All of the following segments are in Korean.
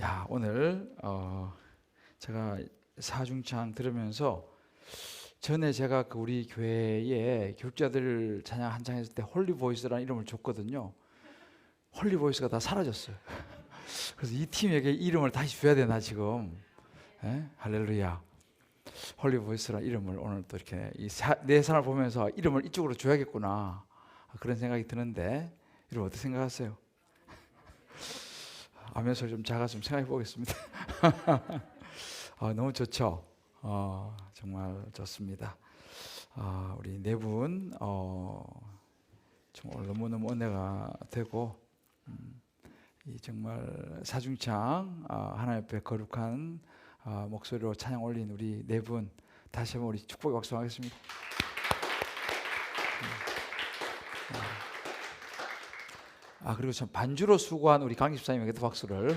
야, 오늘 제가 사중창 들으면서 전에 제가 그 우리 교회에 교육자들 찬양 한창 했을 때 홀리보이스라는 이름을 줬거든요. 홀리보이스가 다 사라졌어요. 그래서 이 팀에게 이름을 다시 줘야 되나 지금. 예? 할렐루야. 홀리보이스라는 이름을 오늘 또 이렇게 네 사람을 보면서 이름을 이쪽으로 줘야겠구나 그런 생각이 드는데, 이름 어떻게 생각하세요? 아멘 소리 좀 작았으면 생각해 보겠습니다. 너무 좋죠. 정말 좋습니다. 우리 네 분 정말 너무너무 은혜가 되고, 이 정말 사중창 하나님 앞에 거룩한 목소리로 찬양 올린 우리 네 분 다시 한번 우리 축복의 박수 하겠습니다. 그리고 참 반주로 수고한 우리 강 집사님에게도 박수를.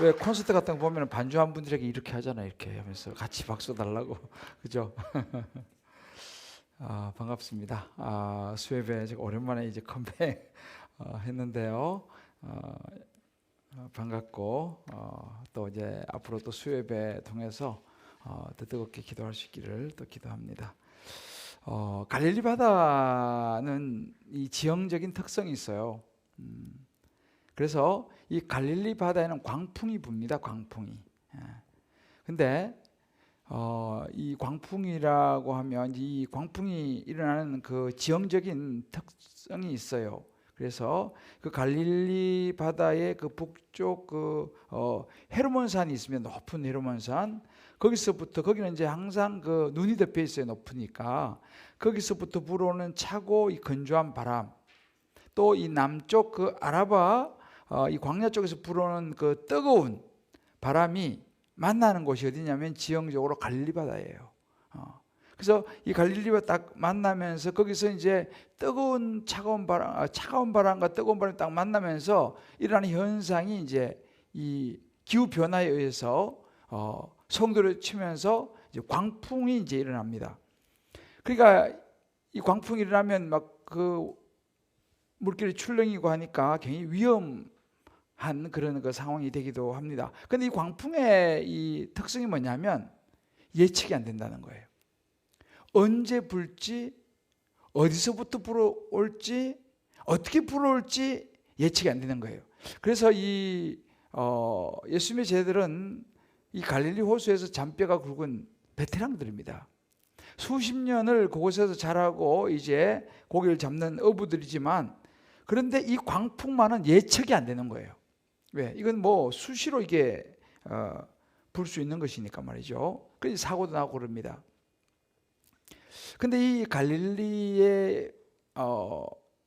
왜 콘서트 같은 거 보면 반주한 분들에게 이렇게 하잖아요. 이렇게 하면서 같이 박수 달라고. 그죠? 반갑습니다. 수협에 제가 오랜만에 이제 컴백 했는데요. 반갑고, 또 이제 앞으로 또 수협에 통해서 더 뜨겁게 기도할 수 있기를 또 기도합니다. 갈릴리 바다는 이 지형적인 특성이 있어요. 그래서 이 갈릴리 바다에는 광풍이 붑니다. 광풍이. 근데 이 광풍이라고 하면 이 광풍이 일어나는 그 지형적인 특성이 있어요. 그래서 그 갈릴리 바다의 그 북쪽 그 헤르몬산이 있으면, 높은 헤르몬산, 거기서부터, 거기는 이제 항상 그 눈이 덮여 있어요. 높으니까 거기서부터 불어오는 차고 이 건조한 바람, 또 이 남쪽 그 아라바 이 광야 쪽에서 불어오는 그 뜨거운 바람이 만나는 곳이 어디냐면 지형적으로 갈릴리 바다예요. 그래서 이 갈릴리와 딱 만나면서 거기서 이제 뜨거운 차가운 바람과 뜨거운 바람이 딱 만나면서 일어나는 현상이 이제 이 기후 변화에 의해서 성도를 치면서 이제 광풍이 이제 일어납니다. 그러니까 이 광풍이 일어나면 막 그 물결이 출렁이고 하니까 굉장히 위험한 그런 그 상황이 되기도 합니다. 그런데 이 광풍의 이 특성이 뭐냐면 예측이 안 된다는 거예요. 언제 불지, 어디서부터 불어올지, 어떻게 불어올지 예측이 안 되는 거예요. 그래서 이 예수님의 제자들은 이 갈릴리 호수에서 잔뼈가 굵은 베테랑들입니다. 수십 년을 그곳에서 자라고 이제 고기를 잡는 어부들이지만, 그런데 이 광풍만은 예측이 안 되는 거예요. 왜? 이건 뭐 수시로 이게 불 수 있는 것이니까 말이죠. 그래서 사고도 나고 그럽니다. 근데 이 갈릴리에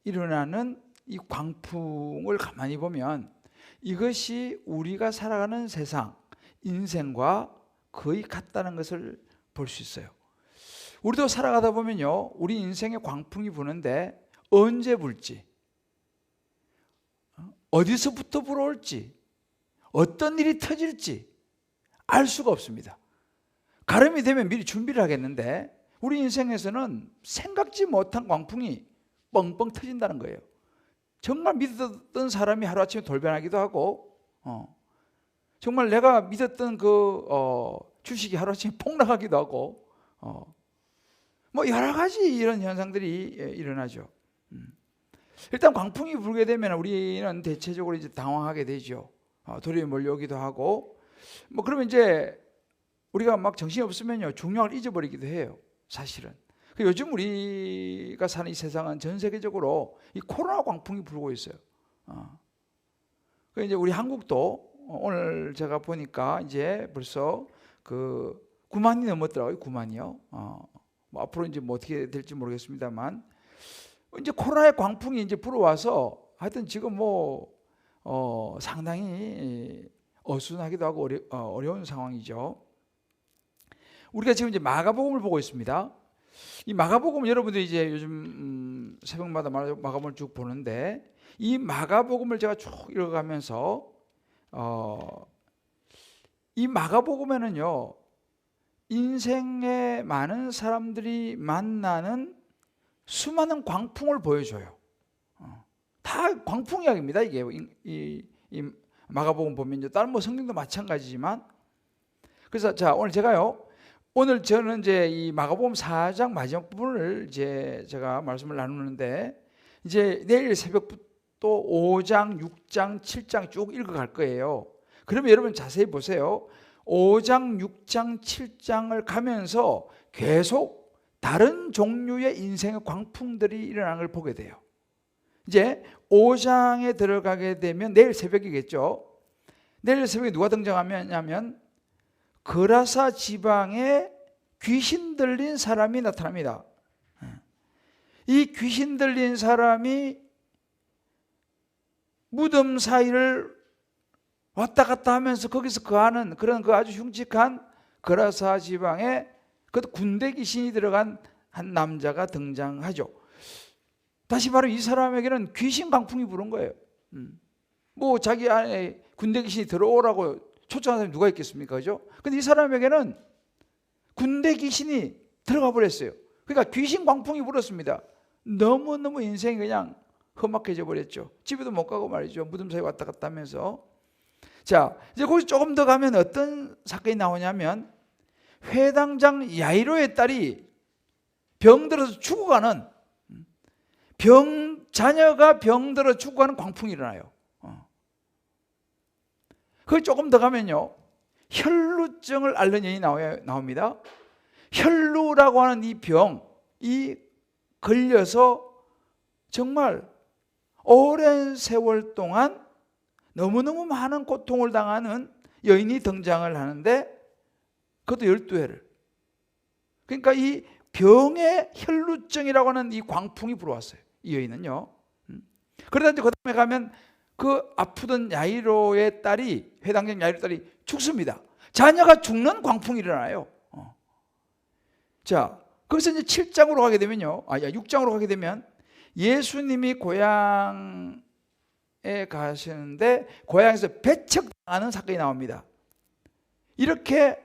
일어나는 이 광풍을 가만히 보면 이것이 우리가 살아가는 세상, 인생과 거의 같다는 것을 볼 수 있어요. 우리도 살아가다 보면요, 우리 인생에 광풍이 부는데 언제 불지, 어디서부터 불어올지, 어떤 일이 터질지 알 수가 없습니다. 가름이 되면 미리 준비를 하겠는데 우리 인생에서는 생각지 못한 광풍이 뻥뻥 터진다는 거예요. 정말 믿었던 사람이 하루아침에 돌변하기도 하고, 정말 내가 믿었던 그 주식이 하루아침에 폭락하기도 하고, 뭐 여러 가지 이런 현상들이 일어나죠. 일단 광풍이 불게 되면 우리는 대체적으로 이제 당황하게 되죠. 두려움이 몰려오기도 하고, 뭐 그러면 이제 우리가 막 정신이 없으면요, 중요한 걸 잊어버리기도 해요. 사실은. 요즘 우리가 사는 이 세상은 전 세계적으로 이 코로나 광풍이 불고 있어요. 이제 우리 한국도 오늘 제가 보니까 이제 벌써 그 9만이 넘었더라고요. 9만이요. 뭐 앞으로 이제 뭐 어떻게 될지 모르겠습니다만, 이제 코로나의 광풍이 이제 불어와서 하여튼 지금 뭐 상당히 어수선하기도 하고 어려운 상황이죠. 우리가 지금 이제 마가복음을 보고 있습니다. 이 마가복음 여러분들이 이제 요즘 새벽마다 마가복음을 쭉 보는데, 이 마가복음을 제가 쭉 읽어가면서 이 마가복음에는요, 인생에 많은 사람들이 만나는 수많은 광풍을 보여줘요. 다 광풍 이야기입니다. 이게 이 마가복음 보면요, 다른 뭐 성경도 마찬가지지만. 그래서 자, 오늘 제가요, 오늘 저는 이제 이 마가복음 4장 마지막 부분을 이제 제가 말씀을 나누는데, 이제 내일 새벽부터 5장, 6장, 7장 쭉 읽어갈 거예요. 그러면 여러분 자세히 보세요. 5장, 6장, 7장을 가면서 계속 다른 종류의 인생의 광풍들이 일어나는 걸 보게 돼요. 이제 5장에 들어가게 되면 내일 새벽이겠죠. 내일 새벽에 누가 등장하냐면 거라사 지방에 귀신 들린 사람이 나타납니다. 이 귀신 들린 사람이 무덤 사이를 왔다 갔다 하면서 거기서 거하는 그런 그 아주 흉측한 거라사 지방에 그 군대 귀신이 들어간 한 남자가 등장하죠. 다시 말하면 이 사람에게는 귀신 광풍이 부른 거예요. 뭐 자기 안에 군대 귀신이 들어오라고 초청한 사람이 누가 있겠습니까? 그죠? 근데 이 사람에게는 군대 귀신이 들어가 버렸어요. 그러니까 귀신 광풍이 불었습니다. 너무너무 인생이 그냥 험악해져 버렸죠. 집에도 못 가고 말이죠. 무덤 사이 왔다 갔다 하면서. 자, 이제 거기 조금 더 가면 어떤 사건이 나오냐면 회당장 야이로의 딸이 병들어서 죽어가는, 자녀가 병들어 죽어가는 광풍이 일어나요. 거기 조금 더 가면요, 혈루증을 앓는 여인이 나옵니다. 혈루라고 하는 이 병이 걸려서 정말 오랜 세월 동안 너무너무 많은 고통을 당하는 여인이 등장을 하는데, 그것도 12회를. 그러니까 이 병의 혈루증이라고 하는 이 광풍이 불어왔어요. 이 여인은요. 그러다 이제 그 다음에 가면 그 아프던 야이로의 딸이, 회당장 야이로 딸이 죽습니다. 자녀가 죽는 광풍이 일어나요. 자, 거기서 이제 7장으로 가게 되면요, 6장으로 가게 되면 예수님이 고향에 가시는데 고향에서 배척당하는 사건이 나옵니다. 이렇게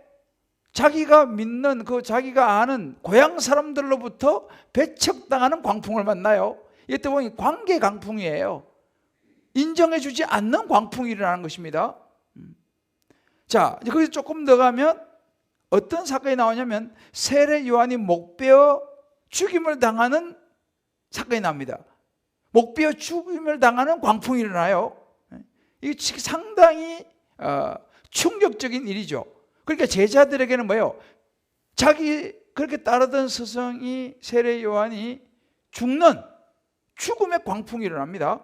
자기가 믿는 그 자기가 아는 고향 사람들로부터 배척당하는 광풍을 만나요. 이때 보니 관계 광풍이에요. 인정해주지 않는 광풍이 일어나는 것입니다. 자, 이제 거기서 조금 더 가면 어떤 사건이 나오냐면 세례 요한이 목베어 죽임을 당하는 사건이 납니다. 목베어 죽임을 당하는 광풍이 일어나요. 이게 상당히 충격적인 일이죠. 그러니까 제자들에게는 뭐예요? 자기 그렇게 따르던 스승이, 세례 요한이 죽는 죽음의 광풍이 일어납니다.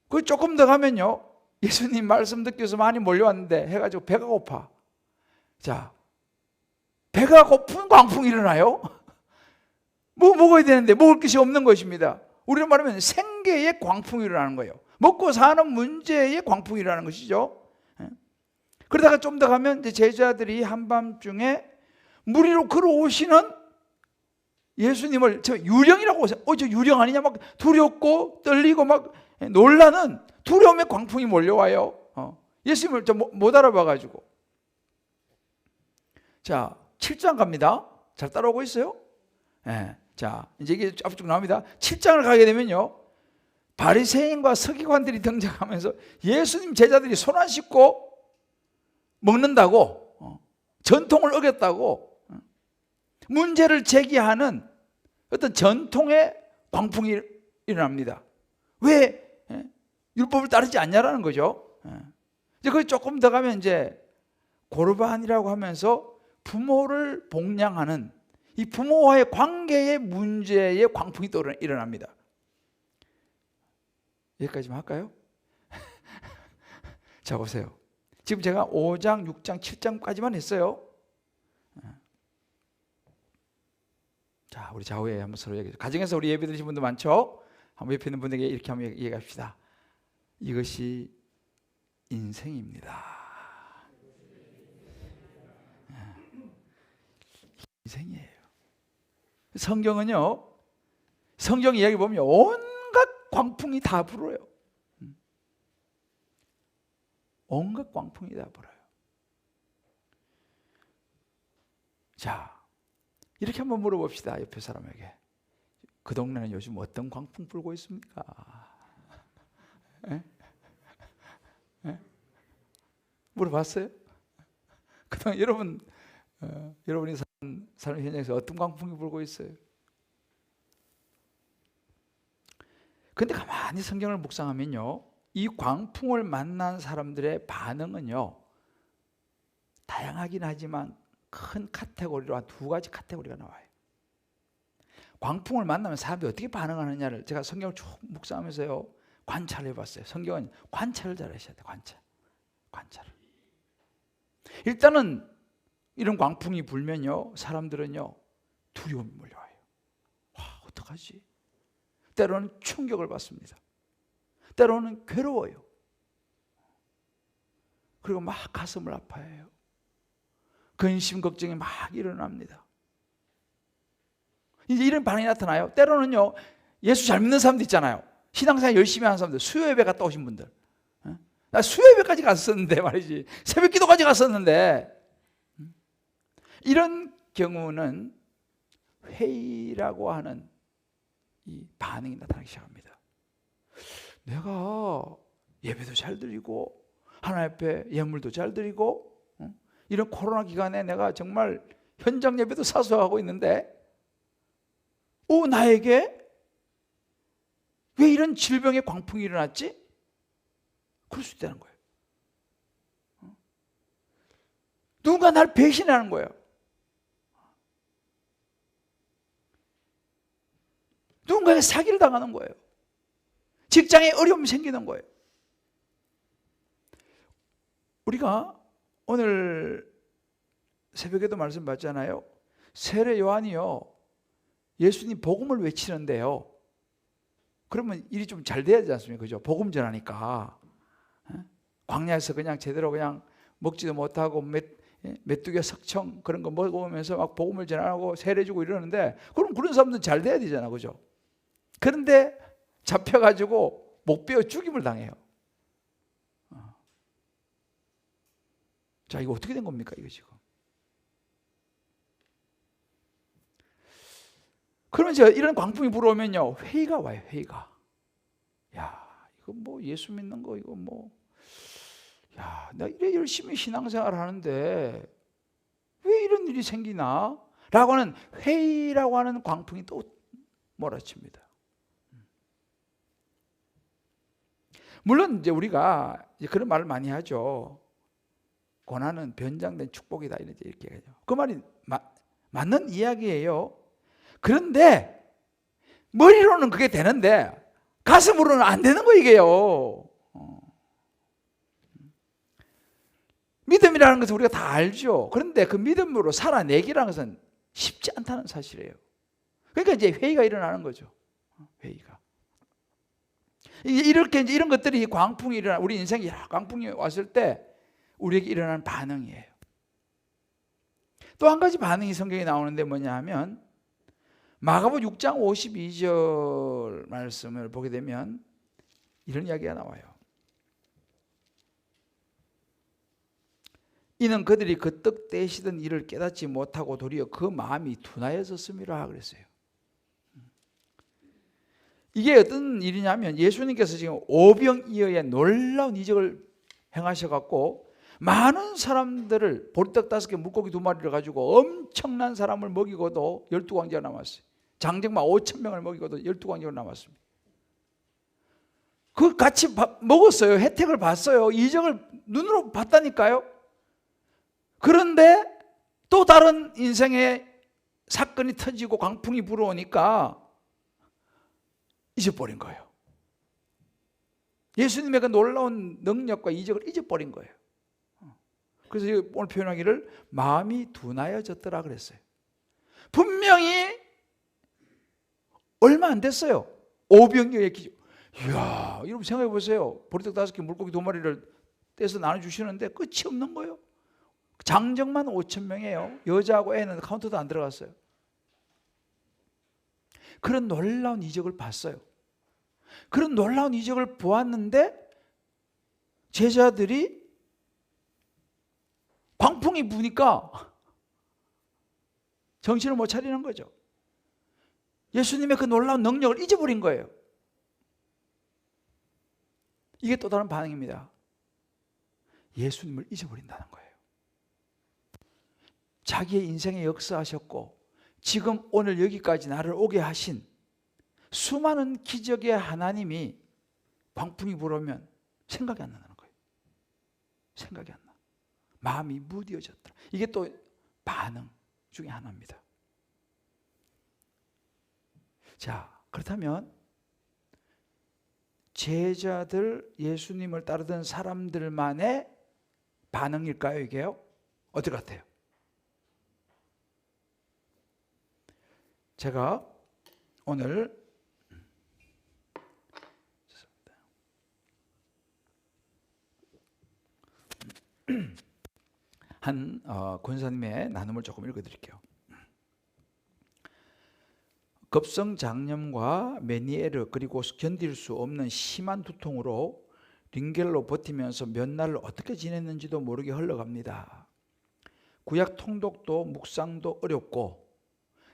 그 조금 더 가면요, 예수님 말씀 듣기 위해서 많이 몰려왔는데 해가지고 배가 고파. 자, 배가 고픈 광풍이 일어나요. 뭐 먹어야 되는데 먹을 것이 없는 것입니다. 우리로 말하면 생계의 광풍이 일어나는 거예요. 먹고 사는 문제의 광풍이 일어나는 것이죠. 그러다가 좀 더 가면 이제 제자들이 한밤중에 무리로 걸어오시는 예수님을 저 유령이라고, 저 유령 아니냐 막 두렵고 떨리고 막 놀라는 두려움의 광풍이 몰려와요. 예수님을 못 알아봐가지고. 자, 7장 갑니다. 잘 따라오고 있어요? 네. 자, 이제 이게 앞쪽 나옵니다. 7장을 가게 되면요, 바리새인과 서기관들이 등장하면서 예수님 제자들이 손 안 씻고 먹는다고, 전통을 어겼다고 문제를 제기하는 어떤 전통의 광풍이 일어납니다. 왜 율법을 따르지 않냐라는 거죠. 이제 거기 조금 더 가면 이제 고르반이라고 하면서 부모를 복양하는 이 부모와의 관계의 문제의 광풍이 또 일어납니다. 여기까지만 할까요? 자, 보세요. 지금 제가 5장, 6장, 7장까지만 했어요. 자, 우리 좌우에 한번 서로 얘기해요. 가정에서 우리 예배 드리신 분들 많죠? 한번 옆에 있는 분에게 이렇게 한번 얘기합시다. 이것이 인생입니다. 인생이에요. 성경은요, 성경 이야기 보면 온갖 광풍이 다 불어요. 온갖 광풍이 다 불어요. 자, 이렇게 한번 물어봅시다. 옆에 사람에게. 그 동네는 요즘 어떤 광풍 불고 있습니까? 에? 에? 물어봤어요? 그동안 여러분이 사는 삶 현장에서 어떤 광풍이 불고 있어요? 근데 가만히 성경을 묵상하면요, 이 광풍을 만난 사람들의 반응은요, 다양하긴 하지만 큰 카테고리로 한 두 가지 카테고리가 나와요. 광풍을 만나면 사람들이 어떻게 반응하느냐를 제가 성경을 쭉 묵상하면서요, 관찰을 해봤어요. 성경은 관찰을 잘 하셔야 돼요. 관찰을. 일단은 이런 광풍이 불면요, 사람들은요, 두려움이 몰려와요. 와, 어떡하지? 때로는 충격을 받습니다. 때로는 괴로워요. 그리고 막 가슴을 아파해요. 근심 걱정이 막 일어납니다. 이제 이런 반응이 나타나요. 때로는요, 예수 잘 믿는 사람도 있잖아요. 신앙생활 열심히 하는 사람들, 수요예배 갔다 오신 분들. 나 수요예배까지 갔었는데 말이지, 새벽 기도까지 갔었는데, 이런 경우는 회의라고 하는 이 반응이 나타나기 시작합니다. 내가 예배도 잘 드리고 하나님 앞에 예물도 잘 드리고 이런 코로나 기간에 내가 정말 현장 예배도 사수하고 있는데 나에게 왜 이런 질병의 광풍이 일어났지? 그럴 수 있다는 거예요. 누군가 날 배신하는 거예요. 누군가에게 사기를 당하는 거예요. 직장에 어려움이 생기는 거예요. 우리가 오늘 새벽에도 말씀 받잖아요. 세례 요한이요, 예수님 복음을 외치는데요, 그러면 일이 좀 잘 돼야 되지 않습니까? 그죠? 복음 전하니까. 광야에서 그냥 제대로 그냥 먹지도 못하고 메뚜기 석청 그런 거 먹으면서 막 복음을 전하고 세례 주고 이러는데, 그럼 그런 사람들은 잘 돼야 되잖아. 그죠? 그런데 잡혀가지고 목 베어 죽임을 당해요. 자, 이거 어떻게 된 겁니까? 이거 지금. 그러면 이제 이런 광풍이 불어오면요, 회의가 와요. 회의가. 야, 이거 뭐 예수 믿는 거 이거 뭐, 야, 나 이래 열심히 신앙생활 하는데 왜 이런 일이 생기나? 라고 하는 회의라고 하는 광풍이 또 몰아칩니다. 물론 이제 우리가 이제 그런 말을 많이 하죠. 고난은 변장된 축복이다, 이렇게 하죠. 그 말이 맞는 이야기예요. 그런데 머리로는 그게 되는데 가슴으로는 안 되는 거, 이게요. 믿음이라는 것은 우리가 다 알죠. 그런데 그 믿음으로 살아내기라는 것은 쉽지 않다는 사실이에요. 그러니까 이제 회의가 일어나는 거죠. 회의가. 이렇게 이제 이런 것들이 광풍이 일어나, 우리 인생에 광풍이 왔을 때 우리에게 일어나는 반응이에요. 또 한 가지 반응이 성경에 나오는데 뭐냐 하면, 마가복음 6장 52절 말씀을 보게 되면 이런 이야기가 나와요. 이는 그들이 그 떡 떼시던 일을 깨닫지 못하고 도리어 그 마음이 둔하여졌음이라 그랬어요. 이게 어떤 일이냐면, 예수님께서 지금 오병이어의 놀라운 이적을 행하셔갖고 많은 사람들을, 보리떡 5개 물고기 2마리를 가지고 엄청난 사람을 먹이고도 12광지가 남았어요. 장정만 5,000명을 먹이고도 12광지가 남았습니다. 그 같이 먹었어요. 혜택을 봤어요. 이적을 눈으로 봤다니까요. 그런데 또 다른 인생의 사건이 터지고 광풍이 불어오니까 잊어버린 거예요. 예수님의 그 놀라운 능력과 이적을 잊어버린 거예요. 그래서 오늘 표현하기를 마음이 둔하여졌더라 그랬어요. 분명히 얼마 안 됐어요. 오병이어의 기적. 이야, 여러분 생각해 보세요. 보리떡 5개 물고기 2마리를 떼서 나눠주시는데 끝이 없는 거예요. 장정만 5,000명이에요. 여자하고 애는 카운터도 안 들어갔어요. 그런 놀라운 이적을 봤어요. 그런 놀라운 이적을 보았는데 제자들이 광풍이 부니까 정신을 못 차리는 거죠. 예수님의 그 놀라운 능력을 잊어버린 거예요. 이게 또 다른 반응입니다. 예수님을 잊어버린다는 거예요. 자기의 인생에 역사하셨고 지금 오늘 여기까지 나를 오게 하신 수많은 기적의 하나님이 광풍이 불어오면 생각이 안 나는 거예요. 생각이 안 나. 마음이 무뎌졌다. 이게 또 반응 중에 하나입니다. 자, 그렇다면 제자들, 예수님을 따르던 사람들만의 반응일까요, 이게요? 어떨 것 같아요? 제가 오늘 한 권사님의 나눔을 조금 읽어드릴게요. 급성장염과 메니에르 그리고 견딜 수 없는 심한 두통으로 링겔로 버티면서 몇 날을 어떻게 지냈는지도 모르게 흘러갑니다. 구약 통독도 묵상도 어렵고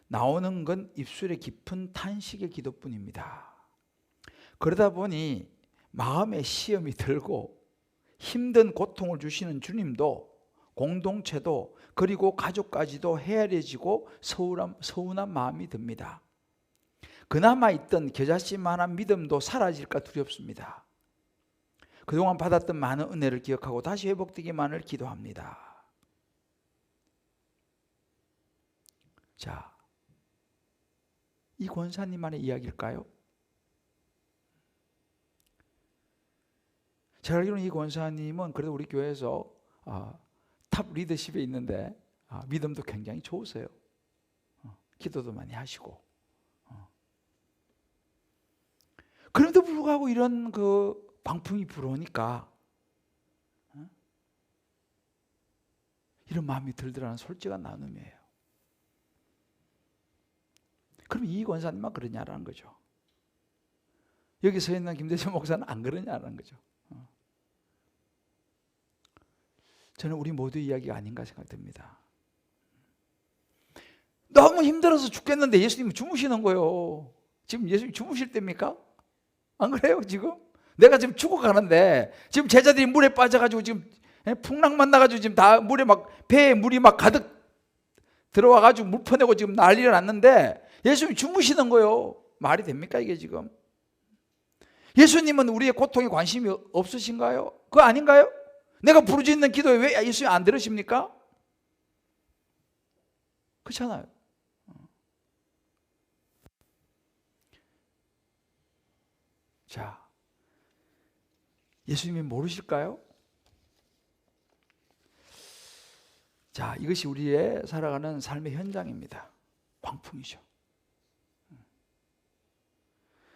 나오는 건 입술에 깊은 탄식의 기도뿐입니다. 그러다 보니 마음에 시험이 들고 힘든 고통을 주시는 주님도 공동체도 그리고 가족까지도 헤아려지고 서운한 마음이 듭니다. 그나마 있던 겨자씨만한 믿음도 사라질까 두렵습니다. 그동안 받았던 많은 은혜를 기억하고 다시 회복되기만을 기도합니다. 자, 이 권사님만의 이야기일까요? 제가 알기로는 이 권사님은 그래도 우리 교회에서 탑 리더십에 있는데 믿음도 굉장히 좋으세요. 기도도 많이 하시고. 그럼에도 불구하고 이런 그 광풍이 불어오니까 이런 마음이 들더라는 솔직한 나눔이에요. 그럼 이 권사님만 그러냐라는 거죠. 여기 서 있는 김대중 목사는 안 그러냐라는 거죠. 저는 우리 모두 이야기가 아닌가 생각됩니다. 너무 힘들어서 죽겠는데 예수님이 주무시는 거예요. 지금 예수님 주무실 때입니까? 안 그래요 지금? 내가 지금 죽어가는데 지금 제자들이 물에 빠져가지고 지금 풍랑만 나가지고 지금 다 물에 막 배에 물이 막 가득 들어와가지고 물 퍼내고 지금 난리가 났는데 예수님이 주무시는 거예요. 말이 됩니까 이게 지금? 예수님은 우리의 고통에 관심이 없으신가요? 그거 아닌가요? 내가 부르짖는 기도에 왜 예수님 안 들으십니까? 그렇잖아요. 자, 예수님이 모르실까요? 자, 이것이 우리의 살아가는 삶의 현장입니다. 광풍이죠.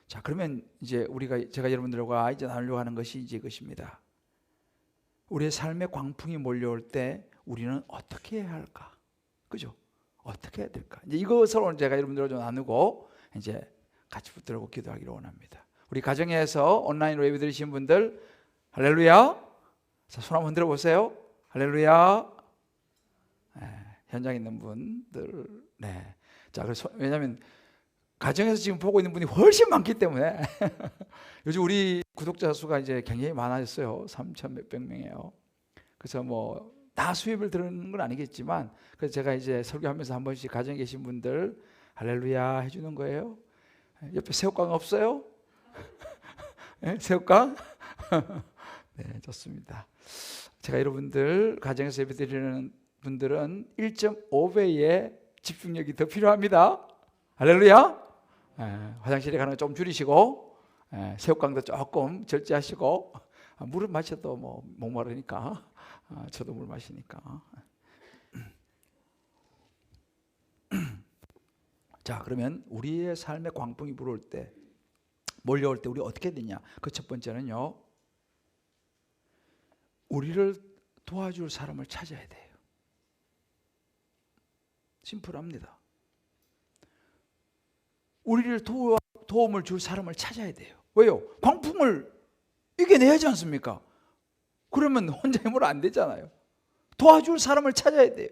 자, 그러면 이제 제가 여러분들과 이제 나누려고 하는 것이 이제 이것입니다. 우리의 삶의 광풍이 몰려올 때 우리는 어떻게 해야 할까? 그죠? 어떻게 해야 될까? 이제 이것을 오늘 제가 여러분들과 좀 나누고 이제 같이 붙들고 기도하기를 원합니다. 우리 가정에서 온라인으로 예배 드리신 분들 할렐루야. 자, 손 한번 흔들어 보세요. 할렐루야. 네, 현장에 있는 분들. 네. 자, 그래서 왜냐하면 가정에서 지금 보고 있는 분이 훨씬 많기 때문에 요즘 우리 구독자 수가 이제 굉장히 많아졌어요. 3,000 몇백 명이에요. 그래서 뭐 다 수입을 들은 건 아니겠지만 그래서 제가 이제 설교하면서 한 번씩 가정에 계신 분들 할렐루야 해주는 거예요. 옆에 새우깡 없어요? 네, 새우깡? 네, 좋습니다. 제가 여러분들 가정에서 예배드리는 분들은 1.5배의 집중력이 더 필요합니다. 할렐루야. 화장실에 가는 거 좀 줄이시고 새우깡도 조금 절제하시고 물을 마셔도 뭐 목마르니까 저도 물 마시니까. 자, 그러면 우리의 삶에 광풍이 불어올 때 몰려올 때 우리 어떻게 되냐? 그 첫 번째는요, 우리를 도와줄 사람을 찾아야 돼요. 심플합니다. 우리를 도움을 줄 사람을 찾아야 돼요. 왜요? 광풍을 이겨내야지 않습니까? 그러면 혼자 힘으로 안 되잖아요. 도와줄 사람을 찾아야 돼요.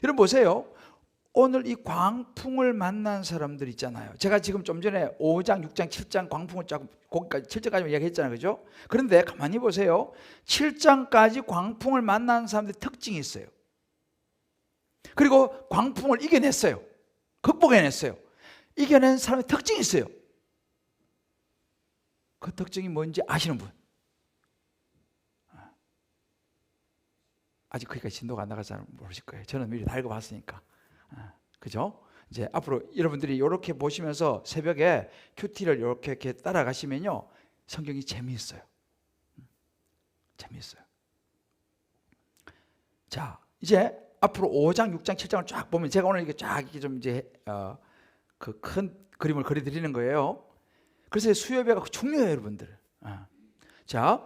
여러분 보세요. 오늘 이 광풍을 만난 사람들 있잖아요. 제가 지금 좀 전에 5장, 6장, 7장 광풍을 거기까지 7장까지 이야기했잖아요. 그죠? 그런데 가만히 보세요. 7장까지 광풍을 만난 사람들의 특징이 있어요. 그리고 광풍을 이겨냈어요. 극복해냈어요. 이겨낸 사람의 특징이 있어요. 그 특징이 뭔지 아시는 분? 아직 거기까지 진도가 안 나가서 모르실 거예요. 저는 미리 다 읽어봤으니까. 그죠? 이제 앞으로 여러분들이 이렇게 보시면서 새벽에 큐티를 이렇게 따라가시면요, 성경이 재미있어요. 재미있어요. 자, 이제 앞으로 5장, 6장, 7장을 쫙 보면 제가 오늘 이렇게 쫙 이렇게 좀 이제 그 큰 그림을 그려드리는 거예요. 그래서 수요예배가 중요해요, 여러분들. 자,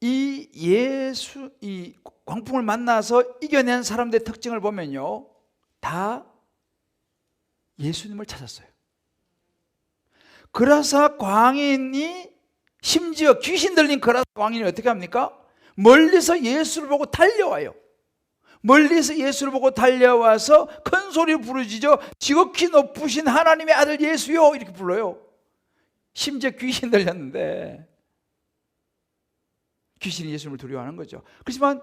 이 광풍을 만나서 이겨낸 사람들의 특징을 보면요, 다 예수님을 찾았어요. 그라사 광인이, 심지어 귀신 들린 그라사 광인이 어떻게 합니까? 멀리서 예수를 보고 달려와요. 멀리서 예수를 보고 달려와서 큰 소리로 부르짖어 지극히 높으신 하나님의 아들 예수요, 이렇게 불러요. 심지어 귀신 들렸는데 귀신이 예수님을 두려워하는 거죠. 그렇지만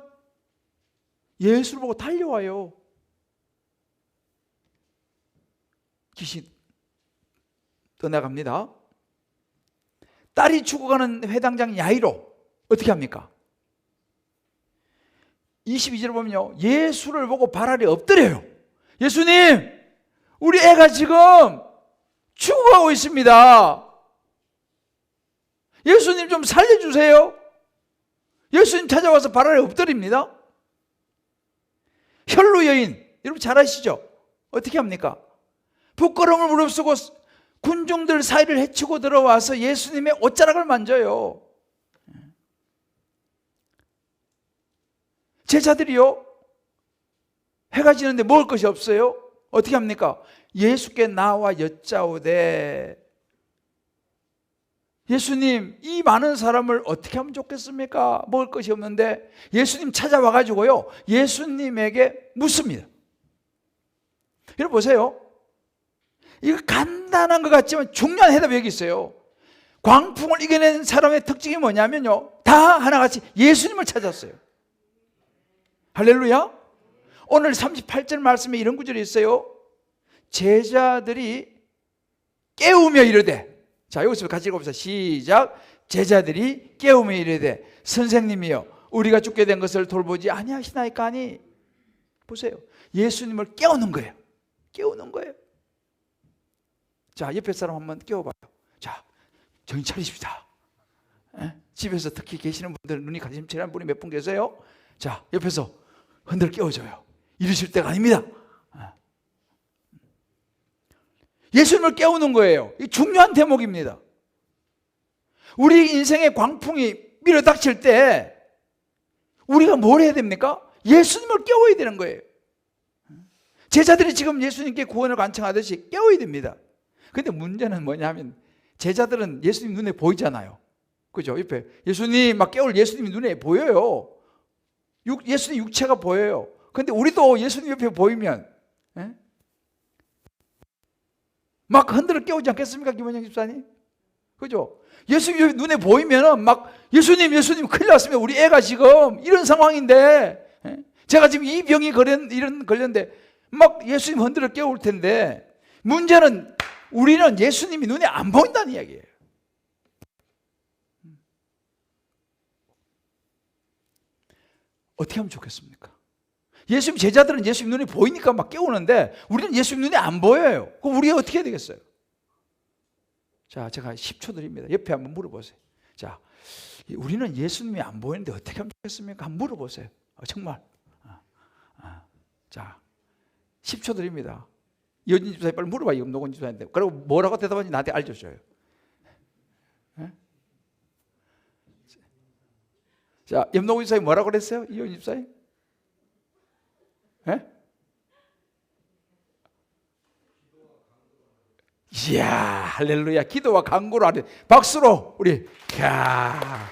예수를 보고 달려와요. 귀신 떠나갑니다. 딸이 죽어가는 회당장 야이로 어떻게 합니까? 22절을 보면요, 예수를 보고 발 아래 엎드려요. 예수님, 우리 애가 지금 죽어가고 있습니다. 예수님 좀 살려주세요. 예수님 찾아와서 발 아래 엎드립니다. 혈루 여인, 여러분 잘 아시죠? 어떻게 합니까? 부끄러움을 무릅쓰고 군중들 사이를 헤치고 들어와서 예수님의 옷자락을 만져요. 제자들이요, 해가 지는데 먹을 것이 없어요. 어떻게 합니까? 예수께 나와 여짜오되, 예수님, 이 많은 사람을 어떻게 하면 좋겠습니까? 먹을 것이 없는데. 예수님 찾아와 가지고요, 예수님에게 묻습니다. 여러분 보세요, 이거 간단한 것 같지만 중요한 해답이 여기 있어요. 광풍을 이겨낸 사람의 특징이 뭐냐면요, 다 하나같이 예수님을 찾았어요. 할렐루야. 오늘 38절 말씀에 이런 구절이 있어요. 제자들이 깨우며 이르되, 자, 여기서 같이 읽어봅시다. 시작. 제자들이 깨우며 이르되, 선생님이여, 우리가 죽게 된 것을 돌보지 아니하시나이까 하니. 보세요, 예수님을 깨우는 거예요. 깨우는 거예요. 자, 옆에 사람 한번 깨워봐요. 자, 정신 차리십시다. 집에서 특히 계시는 분들, 눈이 가슴칠한 분이 몇 분 계세요? 자, 옆에서 흔들 깨워줘요. 이러실 때가 아닙니다. 예수님을 깨우는 거예요. 이 중요한 대목입니다. 우리 인생의 광풍이 밀어닥칠 때 우리가 뭘 해야 됩니까? 예수님을 깨워야 되는 거예요. 제자들이 지금 예수님께 구원을 간청하듯이 깨워야 됩니다. 근데 문제는 뭐냐면, 제자들은 예수님 눈에 보이잖아요. 그죠? 옆에 예수님 막 깨울 예수님이 눈에 보여요. 예수님 육체가 보여요. 근데 우리도 예수님 옆에 보이면 막 흔들어 깨우지 않겠습니까, 김원영 집사님? 그죠? 예수님 눈에 보이면 막 예수님 큰일 났습니다. 우리 애가 지금 이런 상황인데, 제가 지금 이 병이 걸렸는데 막 예수님 흔들어 깨울 텐데, 문제는 우리는 예수님이 눈에 안 보인다는 이야기예요. 어떻게 하면 좋겠습니까? 예수님 제자들은 예수님 눈에 보이니까 막 깨우는데, 우리는 예수님 눈에 안 보여요. 그럼 우리가 어떻게 해야 되겠어요? 자, 제가 10초 드립니다. 옆에 한번 물어보세요. 자, 우리는 예수님이 안 보이는데 어떻게 하면 좋겠습니까? 한번 물어보세요. 정말. 자, 10초 드립니다. 이현진 집사님 빨리 물어봐요. 염노건 집사님한테. 그리고 뭐라고 대답하는지 나한테 알려줘요. 자, 염노건 집사님 뭐라고 그랬어요? 이현진 집사님? 이야, 할렐루야. 기도와 간구로 하는, 박수로 우리. 이야,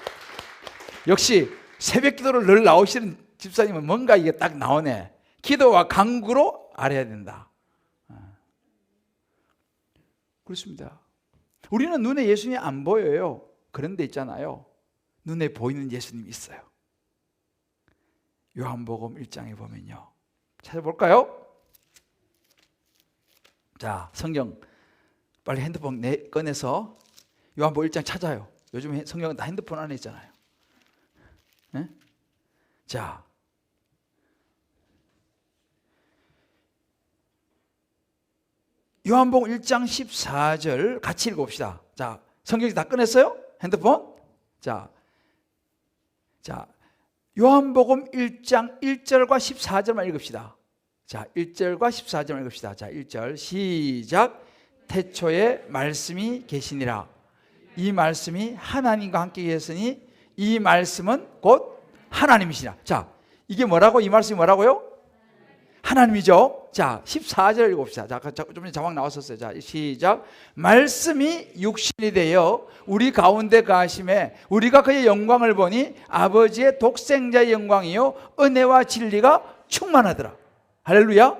역시 새벽 기도를 늘 나오시는 집사님은 뭔가 이게 딱 나오네. 기도와 간구로 알아야 된다. 그렇습니다. 우리는 눈에 예수님이 안 보여요. 그런데 있잖아요, 눈에 보이는 예수님이 있어요. 요한복음 1장에 보면요, 찾아볼까요? 자, 성경 빨리 핸드폰 꺼내서 요한복음 1장 찾아요. 요즘 성경은 다 핸드폰 안에 있잖아요. 네? 자, 요한복음 1장 14절 같이 읽어봅시다. 자, 성경 다 꺼냈어요? 핸드폰? 자, 요한복음 1장 1절과 14절만 읽읍시다. 자, 1절과 14절만 읽읍시다. 자, 1절 시작. 태초에 말씀이 계시니라. 이 말씀이 하나님과 함께 계셨으니 이 말씀은 곧 하나님이시라. 자, 이게 뭐라고? 이 말씀이 뭐라고요? 하나님이죠. 자, 14절 읽어봅시다. 자, 좀 전에 자막 나왔었어요. 자, 시작. 말씀이 육신이 되어 우리 가운데 가심에 우리가 그의 영광을 보니 아버지의 독생자의 영광이요 은혜와 진리가 충만하더라. 할렐루야.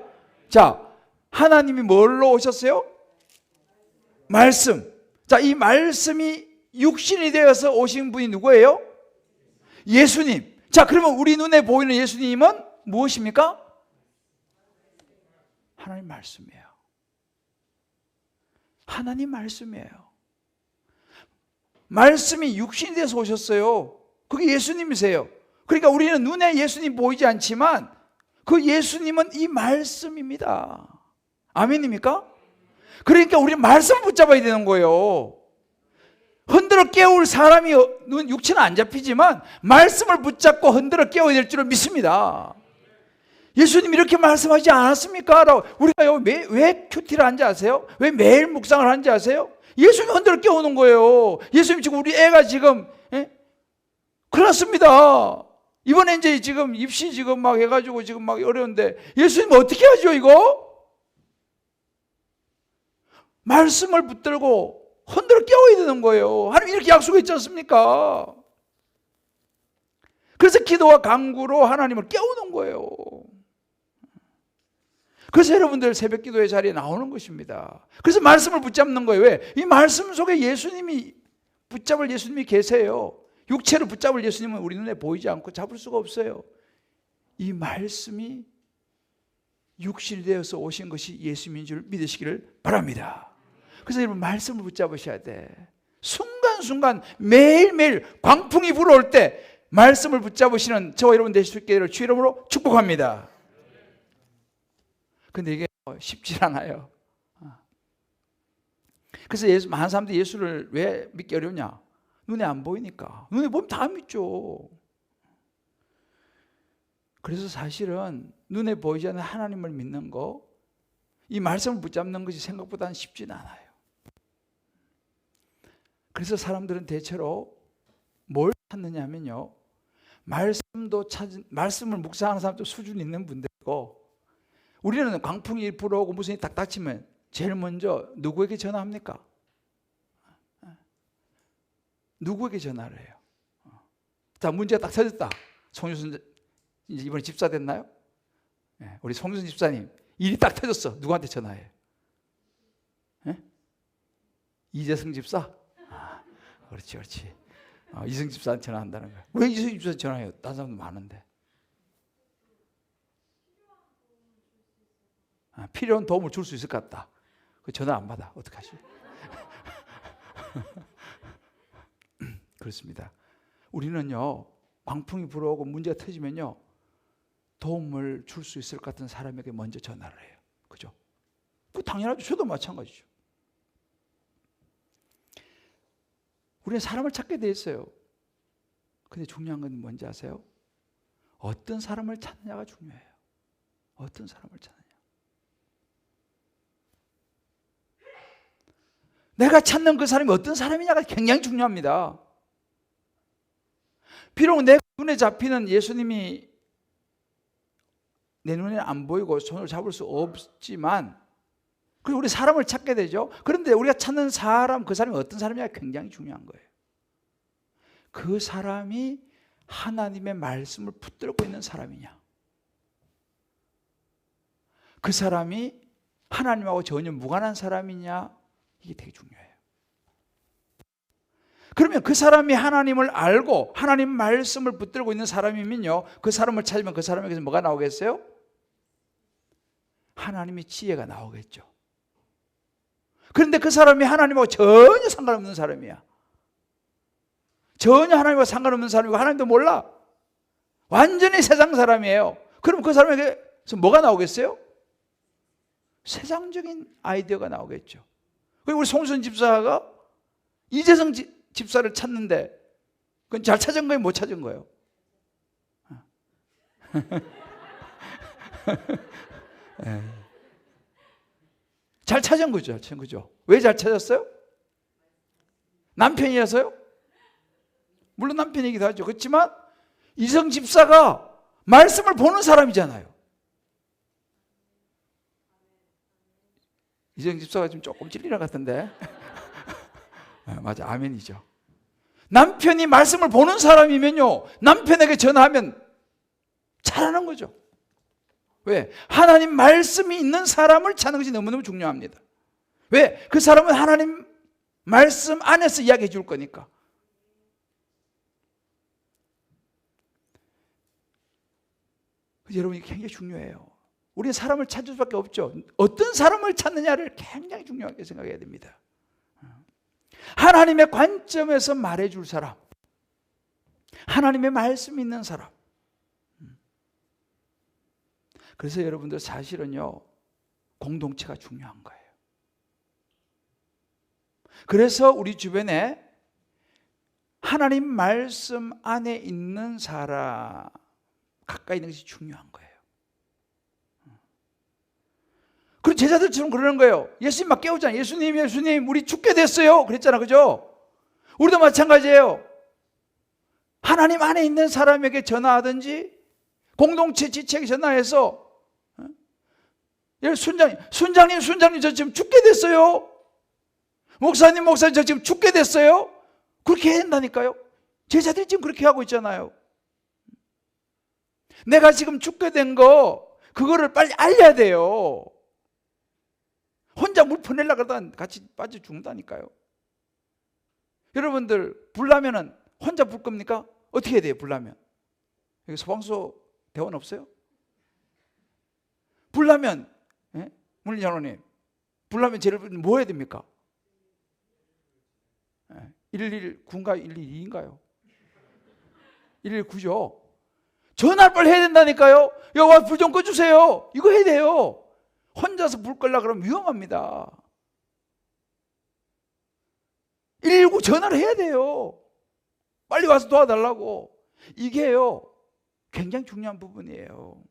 자, 하나님이 뭘로 오셨어요? 말씀. 자, 이 말씀이 육신이 되어서 오신 분이 누구예요? 예수님. 자, 그러면 우리 눈에 보이는 예수님은 무엇입니까? 하나님 말씀이에요. 하나님 말씀이에요. 말씀이 육신이 돼서 오셨어요. 그게 예수님이세요. 그러니까 우리는 눈에 예수님 보이지 않지만 그 예수님은 이 말씀입니다. 아멘입니까? 그러니까 우리 말씀을 붙잡아야 되는 거예요. 흔들어 깨울 사람이 육체는 안 잡히지만 말씀을 붙잡고 흔들어 깨워야 될 줄을 믿습니다. 예수님 이렇게 말씀하지 않았습니까? 우리가 왜 큐티를 하는지 아세요? 왜 매일 묵상을 하는지 아세요? 예수님 흔들어 깨우는 거예요. 예수님 지금 우리 애가 지금 큰일 났습니다. 이번에 이제 지금 입시 지금 막 해가지고 지금 막 어려운데 예수님 어떻게 하죠 이거? 말씀을 붙들고 흔들어 깨워야 되는 거예요. 하나님 이렇게 약속했지 않습니까? 그래서 기도와 간구로 하나님을 깨우는 거예요. 그래서 여러분들 새벽 기도의 자리에 나오는 것입니다. 그래서 말씀을 붙잡는 거예요. 왜? 이 말씀 속에 예수님이 붙잡을 예수님이 계세요. 육체를 붙잡을 예수님은 우리 눈에 보이지 않고 잡을 수가 없어요. 이 말씀이 육신이 되어서 오신 것이 예수님인 줄 믿으시기를 바랍니다. 그래서 여러분 말씀을 붙잡으셔야 돼. 순간순간 매일매일 광풍이 불어올 때 말씀을 붙잡으시는 저와 여러분 되실 수 있기를 주의 이름으로 축복합니다. 근데 이게 쉽지 않아요. 그래서 많은 사람들이 예수를 왜 믿기 어려우냐? 눈에 안 보이니까. 눈에 보면 다 믿죠. 그래서 사실은 눈에 보이지 않는 하나님을 믿는 거, 이 말씀을 붙잡는 것이 생각보다는 쉽지는 않아요. 그래서 사람들은 대체로 뭘 찾느냐 하면요, 말씀을 묵상하는 사람도 수준 있는 분들이고, 우리는 광풍이 불어오고 무슨 일이 딱 닥치면 제일 먼저 누구에게 전화합니까? 누구에게 전화를 해요? 자, 문제가 딱 터졌다. 송유순 이제 이번에 집사 됐나요? 네, 우리 송유순 집사님 일이 딱 터졌어. 누구한테 전화해요? 네? 이재승 집사? 그렇지. 이승 집사한테 전화한다는 거야. 왜 이승 집사한테 전화해요? 다른 사람도 많은데. 필요한 도움을 줄 수 있을 것 같다. 그 전화 안 받아. 어떡하지? 그렇습니다. 우리는요, 광풍이 불어오고 문제가 터지면요, 도움을 줄 수 있을 것 같은 사람에게 먼저 전화를 해요. 그죠? 그 당연하죠. 저도 마찬가지죠. 우리는 사람을 찾게 돼 있어요. 근데 중요한 건 뭔지 아세요? 어떤 사람을 찾느냐가 중요해요. 어떤 사람을 찾느냐. 내가 찾는 그 사람이 어떤 사람이냐가 굉장히 중요합니다. 비록 내 눈에 잡히는 예수님이 내 눈에 안 보이고 손을 잡을 수 없지만, 그리고 우리 사람을 찾게 되죠. 그런데 우리가 찾는 사람, 그 사람이 어떤 사람이냐가 굉장히 중요한 거예요. 그 사람이 하나님의 말씀을 붙들고 있는 사람이냐, 그 사람이 하나님하고 전혀 무관한 사람이냐, 이게 되게 중요해요. 그러면 그 사람이 하나님을 알고 하나님 말씀을 붙들고 있는 사람이면요, 그 사람을 찾으면 그 사람에게서 뭐가 나오겠어요? 하나님의 지혜가 나오겠죠. 그런데 그 사람이 하나님하고 전혀 상관없는 사람이야. 전혀 하나님과 상관없는 사람이고 하나님도 몰라. 완전히 세상 사람이에요. 그럼 그 사람에게서 뭐가 나오겠어요? 세상적인 아이디어가 나오겠죠. 그리고 우리 송순 집사가 이재성 집사를 찾는데 그건 잘 찾은 거예요? 못 찾은 거예요? 네. 잘 찾은 거죠. 그죠? 왜 잘 찾았어요? 남편이어서요? 물론 남편이기도 하죠. 그렇지만 이성 집사가 말씀을 보는 사람이잖아요. 이성 집사가 좀 조금 찔리는 것 같은데. 맞아, 아멘이죠. 남편이 말씀을 보는 사람이면요, 남편에게 전화하면 잘하는 거죠. 왜? 하나님 말씀이 있는 사람을 찾는 것이 너무너무 중요합니다. 왜? 그 사람은 하나님 말씀 안에서 이야기해 줄 거니까. 여러분, 이게 굉장히 중요해요. 우리는 사람을 찾을 수밖에 없죠. 어떤 사람을 찾느냐를 굉장히 중요하게 생각해야 됩니다. 하나님의 관점에서 말해줄 사람, 하나님의 말씀이 있는 사람. 그래서 여러분들 사실은요, 공동체가 중요한 거예요. 그래서 우리 주변에 하나님 말씀 안에 있는 사람 가까이 있는 것이 중요한 거예요. 그리고 제자들처럼 그러는 거예요. 예수님 막 깨우잖아요. 예수님 우리 죽게 됐어요. 그랬잖아, 그죠? 우리도 마찬가지예요. 하나님 안에 있는 사람에게 전화하든지 공동체 지체에게 전화해서 순장님 저 지금 죽게 됐어요. 목사님 저 지금 죽게 됐어요. 그렇게 해야 된다니까요. 제자들이 지금 그렇게 하고 있잖아요. 내가 지금 죽게 된 거 그거를 빨리 알려야 돼요. 혼자 물 퍼내려고 그러다 같이 빠져 죽는다니까요. 여러분들 불나면은 혼자 불 겁니까? 어떻게 해야 돼요? 불나면 여기 소방서 대원 없어요? 불나면 물리장로님, 불나면 제일 뭐 해야 됩니까? 119인가요? 112인가요? 119죠. 전화를 빨리 해야 된다니까요. 와, 불 좀 꺼주세요. 이거 해야 돼요. 혼자서 불 끌려고 그러면 위험합니다. 119 전화를 해야 돼요. 빨리 와서 도와달라고. 이게요, 굉장히 중요한 부분이에요.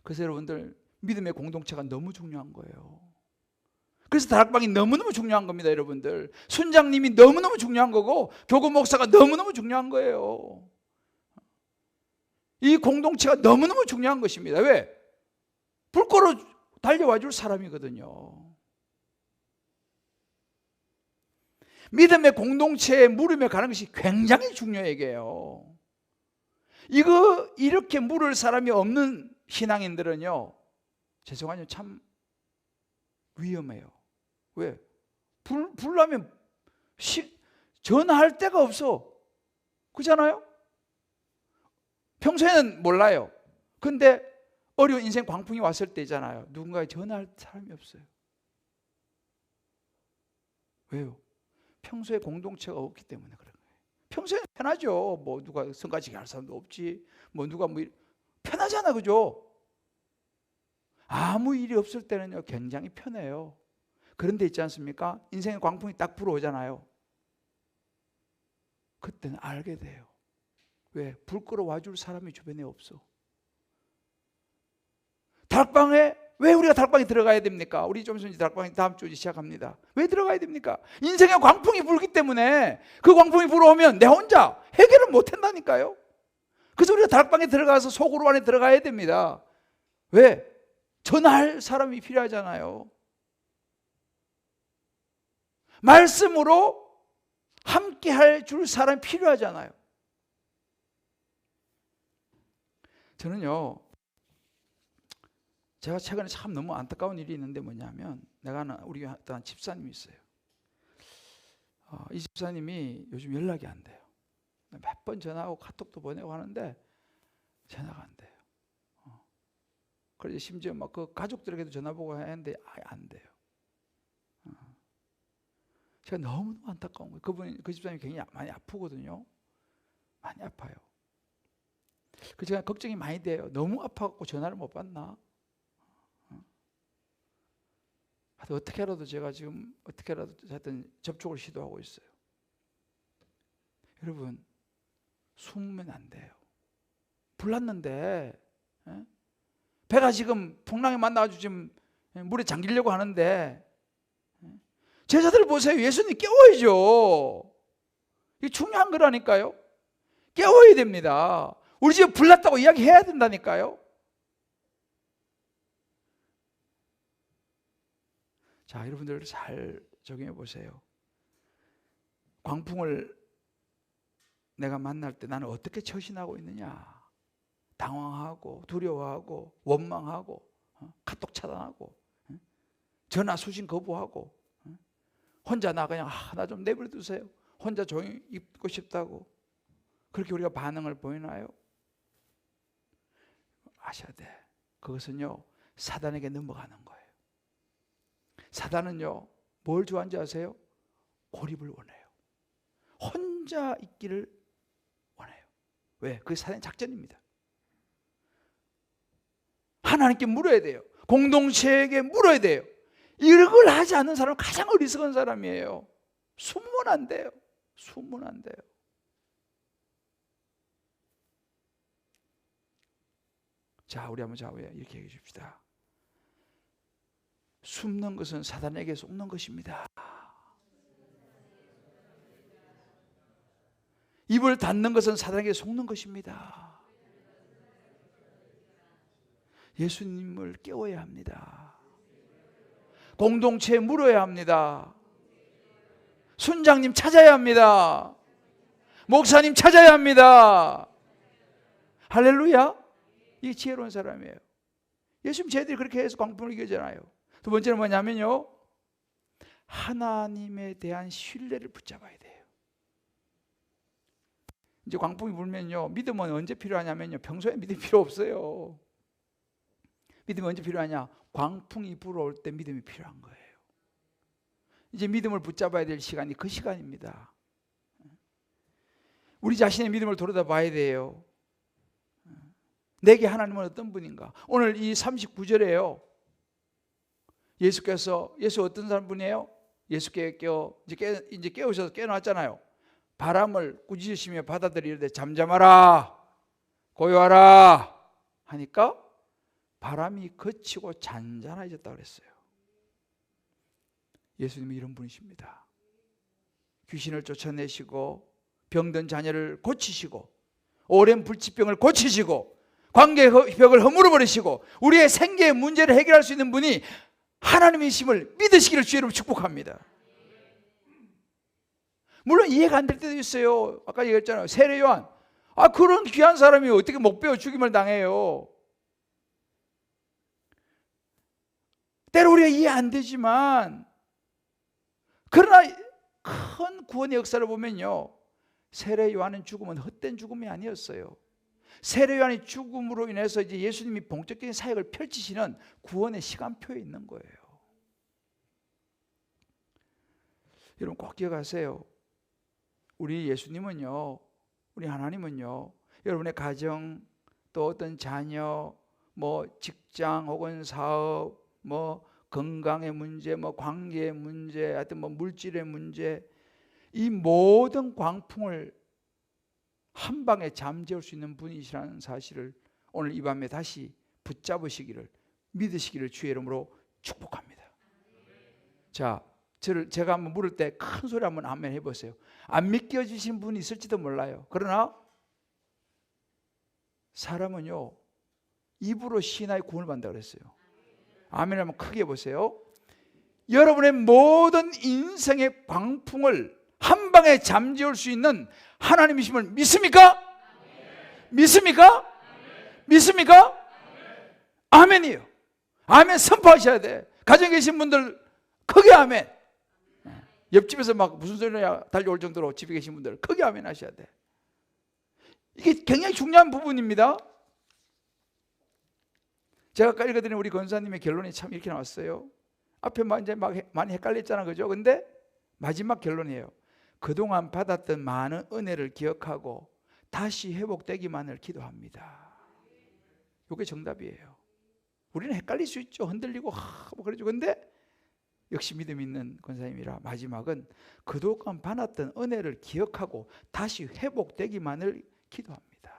그래서 여러분들, 믿음의 공동체가 너무 중요한 거예요. 그래서 다락방이 너무너무 중요한 겁니다, 여러분들. 순장님이 너무너무 중요한 거고 교구 목사가 너무너무 중요한 거예요. 이 공동체가 너무너무 중요한 것입니다. 왜? 불 꺼러 달려와 줄 사람이거든요. 믿음의 공동체에 물으며 가는 것이 굉장히 중요해요. 이거 이렇게 물을 사람이 없는 신앙인들은요, 죄송하지만 참 위험해요. 왜? 불 나면 전화할 데가 없어. 그렇잖아요? 평소에는 몰라요. 근데 어려운 인생 광풍이 왔을 때잖아요. 누군가에 전화할 사람이 없어요. 왜요? 평소에 공동체가 없기 때문에 그런 거예요. 평소에는 편하죠. 뭐 누가 성가시게 할 사람도 없지. 뭐 누가 편하잖아, 그죠? 아무 일이 없을 때는요, 굉장히 편해요. 그런데 있지 않습니까? 인생의 광풍이 딱 불어오잖아요. 그때는 알게 돼요. 왜? 불 끄러 와줄 사람이 주변에 없어. 다락방에 왜 우리가 다락방에 들어가야 됩니까? 우리 좀 있으면 다락방이 다음 주에 시작합니다. 왜 들어가야 됩니까? 인생의 광풍이 불기 때문에 그 광풍이 불어오면 내 혼자 해결을 못 한다니까요. 그래서 우리가 다락방에 들어가서 속으로 안에 들어가야 됩니다. 왜? 전할 사람이 필요하잖아요. 말씀으로 함께 할 줄 사람이 필요하잖아요. 저는요, 제가 최근에 참 너무 안타까운 일이 있는데 뭐냐면, 내가 아는 우리 어떤 집사님이 있어요. 이 집사님이 요즘 연락이 안 돼요. 몇 번 전화하고 카톡도 보내고 하는데 전화가 안 돼요. 그래서 심지어 막 그 가족들에게도 전화보고 했는데 아예 안 돼요. 제가 너무 안타까운 거예요. 그 집사님이 굉장히 많이 아프거든요. 많이 아파요. 그 제가 걱정이 많이 돼요. 너무 아파갖고 전화를 못 받나? 어떻게라도 제가 지금 어떻게라도 하여튼 접촉을 시도하고 있어요. 여러분, 숨으면 안 돼요. 불났는데 배가 지금 풍랑에 만나가지고 지금 물에 잠기려고 하는데, 제자들 보세요. 예수님 깨워야죠. 이게 중요한 거라니까요. 깨워야 됩니다. 우리 집에 불났다고 이야기해야 된다니까요. 자, 여러분들 잘 적용해 보세요. 광풍을 내가 만날 때 나는 어떻게 처신하고 있느냐? 당황하고 두려워하고 원망하고 카톡 차단하고 전화 수신 거부하고 혼자 나 그냥 나 좀 내버려 두세요. 혼자 조용히 있고 싶다고 그렇게 우리가 반응을 보이나요? 아셔야 돼. 그것은요 사단에게 넘어가는 거예요. 사단은요 뭘 좋아하는지 아세요? 고립을 원해요. 혼자 있기를 원해요. 왜? 그게 사단의 작전입니다. 하나님께 물어야 돼요. 공동체에게 물어야 돼요. 이걸 하지 않는 사람은 가장 어리석은 사람이에요. 숨으면 안 돼요. 숨으면 안 돼요. 자, 우리 한번 좌우에 이렇게 얘기해 줍시다. 숨는 것은 사단에게 속는 것입니다. 입을 닫는 것은 사단에게 속는 것입니다. 예수님을 깨워야 합니다. 공동체에 물어야 합니다. 순장님 찾아야 합니다. 목사님 찾아야 합니다. 할렐루야. 이게 지혜로운 사람이에요. 예수님 쟤들이 그렇게 해서 광풍을 이기잖아요. 두 번째는 뭐냐면요, 하나님에 대한 신뢰를 붙잡아야 돼요. 이제 광풍이 불면요, 믿음은 언제 필요하냐면요, 평소에 믿음이 필요 없어요. 믿음이 언제 필요하냐? 광풍이 불어올 때 믿음이 필요한 거예요. 이제 믿음을 붙잡아야 될 시간이 그 시간입니다. 우리 자신의 믿음을 돌아봐야 돼요. 내게 하나님은 어떤 분인가? 오늘 이 39절에요. 예수 어떤 사람 분이에요? 예수께 이제 깨우셔서 깨어났잖아요. 바람을 꾸짖으시며 바다들이 이르되 잠잠하라 고요하라 하니까 바람이 그치고 잔잔해졌다 그랬어요. 예수님이 이런 분이십니다. 귀신을 쫓아내시고 병든 자녀를 고치시고 오랜 불치병을 고치시고 관계의 벽을 허물어 버리시고 우리의 생계의 문제를 해결할 수 있는 분이 하나님이심을 믿으시기를 주의 이름으로 축복합니다. 물론 이해가 안 될 때도 있어요. 아까 얘기했잖아요. 세례 요한. 그런 귀한 사람이 어떻게 목베어 죽임을 당해요. 때로 우리가 이해 안 되지만, 그러나 큰 구원의 역사를 보면요, 세례 요한의 죽음은 헛된 죽음이 아니었어요. 세례 요한의 죽음으로 인해서 이제 예수님이 본격적인 사역을 펼치시는 구원의 시간표에 있는 거예요. 여러분 꼭 기억하세요. 우리 예수님은요, 우리 하나님은요, 여러분의 가정, 또 어떤 자녀, 뭐 직장 혹은 사업, 뭐 건강의 문제, 뭐 관계의 문제, 하여튼 뭐 물질의 문제, 이 모든 광풍을 한 방에 잠재울 수 있는 분이시라는 사실을 오늘 이 밤에 다시 붙잡으시기를, 믿으시기를 주의 이름으로 축복합니다. 자, 제가 한번 물을 때 큰 소리 한번 아멘 해보세요. 안 믿겨지신 분이 있을지도 몰라요. 그러나 사람은요, 입으로 신하의 구원을 받는다고 그랬어요. 아멘 한번 크게 해보세요. 여러분의 모든 인생의 광풍을 한 방에 잠재울 수 있는 하나님이심을 믿습니까? 믿습니까? 믿습니까? 아멘이에요. 아멘 선포하셔야 돼. 가정에 계신 분들 크게 아멘. 옆집에서 막 무슨 소리냐 달려올 정도로 집에 계신 분들 크게 아멘 하셔야 돼. 이게 굉장히 중요한 부분입니다. 제가 아까 읽어드린 우리 권사님의 결론이 참 이렇게 나왔어요. 앞에 이제 막 많이 헷갈렸잖아, 그죠? 근데 마지막 결론이에요. 그동안 받았던 많은 은혜를 기억하고 다시 회복되기만을 기도합니다. 이게 정답이에요. 우리는 헷갈릴 수 있죠. 흔들리고 뭐 그러죠. 근데 역시 믿음 있는 권사님이라 마지막은 그동안 받았던 은혜를 기억하고 다시 회복되기만을 기도합니다.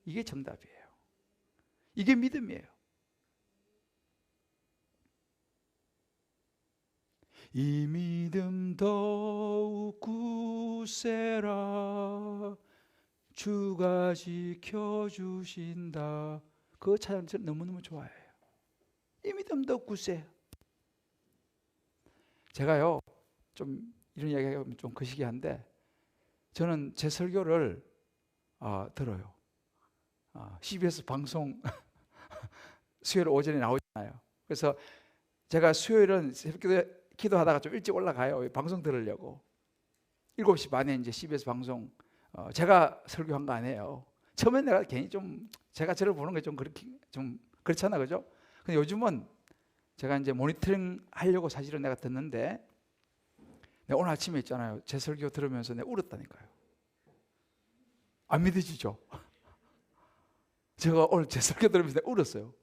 이게 정답이에요. 이게 믿음이에요. 이 믿음 더욱 굳세라 주가 지켜주신다. 그 찬양 너무너무 좋아해요. 이 믿음 더욱 굳세. 제가요 좀 이런 이야기하면 좀 거시기한데 저는 제 설교를 들어요. CBS 방송 수요일 오전에 나오잖아요. 그래서 제가 수요일은 새벽 기도하다가 좀 일찍 올라가요. 방송 들으려고. 7시 반에 이제 CBS 방송 제가 설교한 거 아니에요. 처음엔 내가 괜히 좀 제가 저를 보는 게 좀 그렇게 좀 그렇잖아, 그죠? 근데 요즘은 제가 이제 모니터링 하려고 사실은 내가 듣는데 내가 오늘 아침에 있잖아요. 제 설교 들으면서 내가 울었다니까요. 안 믿어지죠? 제가 오늘 제 설교 들으면서 내가 울었어요.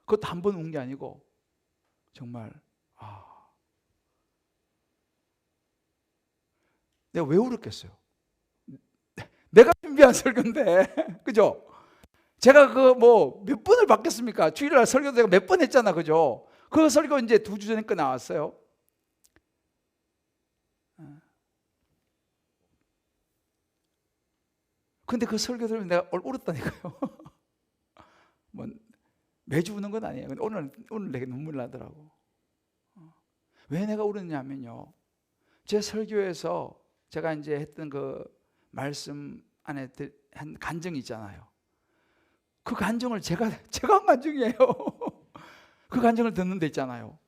그것도 한 번 운 게 아니고 정말 내가 왜 울었겠어요? 내가 준비한 설교인데 그죠? 제가 그 뭐 몇 번을 받겠습니까? 주일날 설교도 제가 몇 번 했잖아, 그죠? 그 설교 이제 2주 전에 거 나왔어요. 근데 그 설교 들으면 내가 울었다니까요. 뭐 매주 우는 건 아니에요. 근데 오늘 내게 눈물 나더라고. 왜 내가 울었냐면요. 제 설교에서 제가 이제 했던 그 말씀 안에 한 간증이 있잖아요. 그 간증을 제가 한 간증이에요. 그 간증을 듣는 데 있잖아요.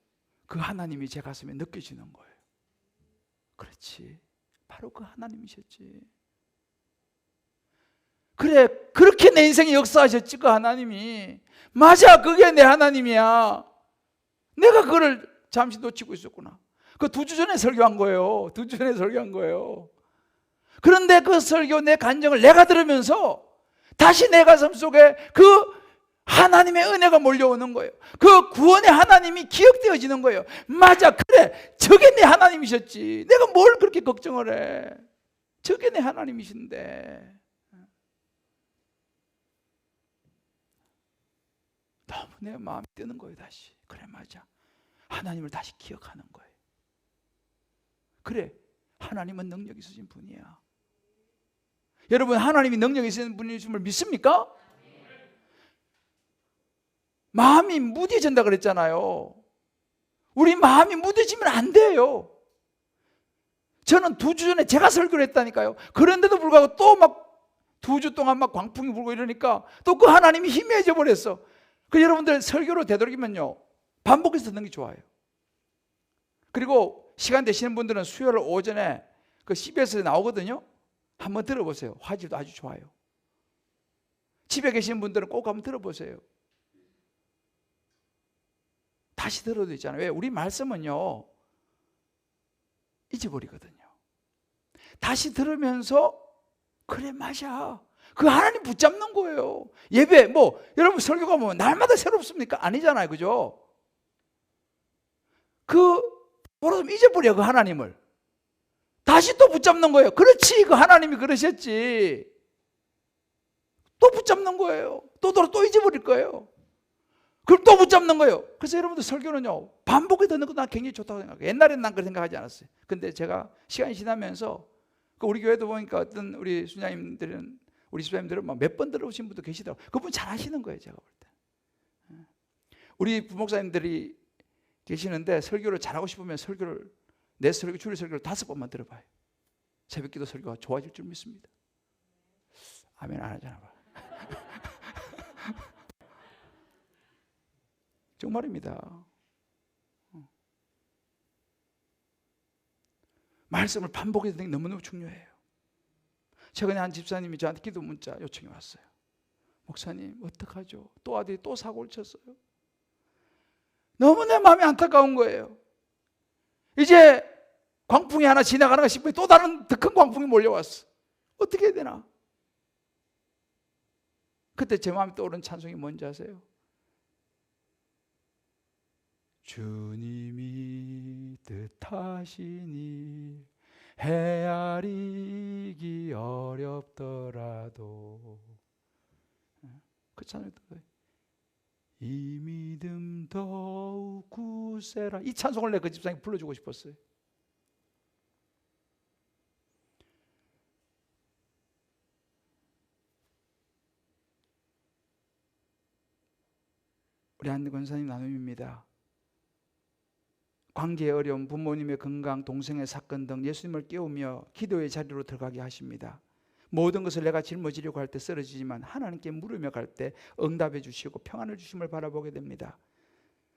그 하나님이 제 가슴에 느껴지는 거예요. 그렇지. 바로 그 하나님이셨지. 그래, 그렇게 내 인생에 역사하셨지, 그 하나님이. 맞아, 그게 내 하나님이야. 내가 그거를 잠시 놓치고 있었구나. 그 2주 전에 설교한 거예요. 2주 전에 설교한 거예요. 그런데 그 설교 내 간증을 내가 들으면서 다시 내 가슴 속에 그 하나님의 은혜가 몰려오는 거예요. 그 구원의 하나님이 기억되어지는 거예요. 맞아, 그래, 저게 내 하나님이셨지. 내가 뭘 그렇게 걱정을 해. 저게 내 하나님이신데. 너무 내 마음이 뜨는 거예요. 다시. 그래, 맞아, 하나님을 다시 기억하는 거예요. 그래, 하나님은 능력 있으신 분이야. 여러분, 하나님이 능력 있으신 분이심을 믿습니까? 마음이 무뎌진다 그랬잖아요. 우리 마음이 무뎌지면 안 돼요. 저는 2주 전에 제가 설교를 했다니까요. 그런데도 불구하고 또 막 2주 동안 막 광풍이 불고 이러니까 또 그 하나님이 희미해져 버렸어. 그 여러분들 설교로 되도록이면요, 반복해서 듣는 게 좋아요. 그리고 시간 되시는 분들은 수요일 오전에 그 CBS에 나오거든요. 한번 들어보세요. 화질도 아주 좋아요. 집에 계신 분들은 꼭 한번 들어보세요. 다시 들어도 있잖아요. 왜? 우리 말씀은요, 잊어버리거든요. 다시 들으면서 그래, 맞아, 그 하나님 붙잡는 거예요. 예배 뭐 여러분 설교가 뭐 날마다 새롭습니까? 아니잖아요, 그죠? 그 버릇 잊어버려. 그 하나님을 다시 또 붙잡는 거예요. 그렇지, 그 하나님이 그러셨지. 또 붙잡는 거예요. 또 잊어버릴 거예요. 그럼 또 붙잡는 거예요. 그래서 여러분들 설교는요, 반복해 듣는 거 난 굉장히 좋다고 생각해요. 옛날에는 난 그렇게 생각하지 않았어요. 근데 제가 시간이 지나면서 우리 교회도 보니까 어떤 우리 수녀님들은, 우리 수녀님들은 몇 번 들어오신 분도 계시더라고요. 그분 잘 하시는 거예요, 제가 볼 때. 우리 부목사님들이 계시는데 설교를 잘하고 싶으면 내 설교, 주일 설교를 5번만 들어봐요. 새벽기도 설교가 좋아질 줄 믿습니다. 아멘 안 하잖아. 정말입니다. 말씀을 반복해서 듣는 게 너무너무 중요해요. 최근에 한 집사님이 저한테 기도 문자 요청이 왔어요. 목사님 어떡하죠? 또 아들이 또 사고를 쳤어요. 너무 내 마음이 안타까운 거예요. 이제 광풍이 하나 지나가는가 싶으니 또 다른 더 큰 광풍이 몰려왔어. 어떻게 해야 되나? 그때 제 마음에 떠오른 찬송이 뭔지 아세요? 주님이 뜻하시니 헤아리기 어렵더라도, 그 찬송이 떠요. 이 믿음 더욱 굳세라. 이 찬송을 내가 그 집사님이 불러주고 싶었어요. 우리 한 권사님 나눔입니다. 관계의 어려움, 부모님의 건강, 동생의 사건 등 예수님을 깨우며 기도의 자리로 들어가게 하십니다. 모든 것을 내가 짊어지려고 할 때 쓰러지지만 하나님께 물으며 갈 때 응답해 주시고 평안을 주심을 바라보게 됩니다.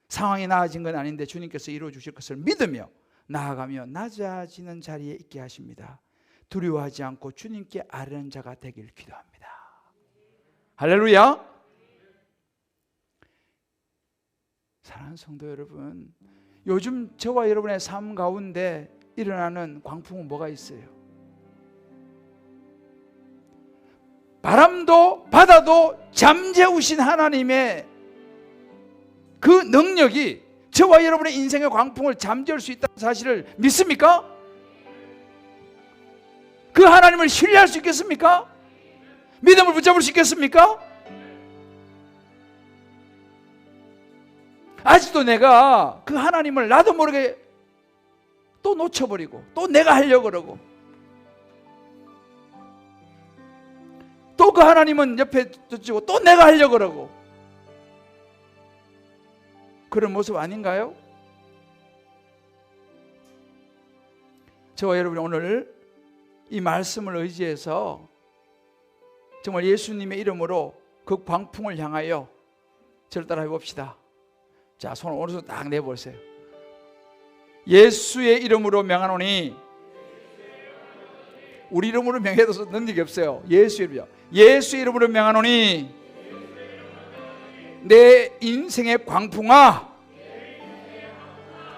상황이 나아진 건 아닌데 주님께서 이루어 주실 것을 믿으며 나아가며 낮아지는 자리에 있게 하십니다. 두려워하지 않고 주님께 아뢰는 자가 되길 기도합니다. 할렐루야. 사랑하는 성도 여러분, 요즘 저와 여러분의 삶 가운데 일어나는 광풍은 뭐가 있어요? 바람도 바다도 잠재우신 하나님의 그 능력이 저와 여러분의 인생의 광풍을 잠재울 수 있다는 사실을 믿습니까? 그 하나님을 신뢰할 수 있겠습니까? 믿음을 붙잡을 수 있겠습니까? 아직도 내가 그 하나님을 나도 모르게 또 놓쳐버리고 또 내가 하려고 그러고 또 그 하나님은 옆에 두고 또 내가 하려고 그러고 그런 모습 아닌가요? 저와 여러분이 오늘 이 말씀을 의지해서 정말 예수님의 이름으로 그 광풍을 향하여 저를 따라 해봅시다. 자, 손을 오른손 딱 내보세요. 예수의 이름으로 명하노니, 우리 이름으로 명해도 능력이 없어요. 예수의 이름이요. 예수의 이름으로 명하노니 내 인생의 광풍아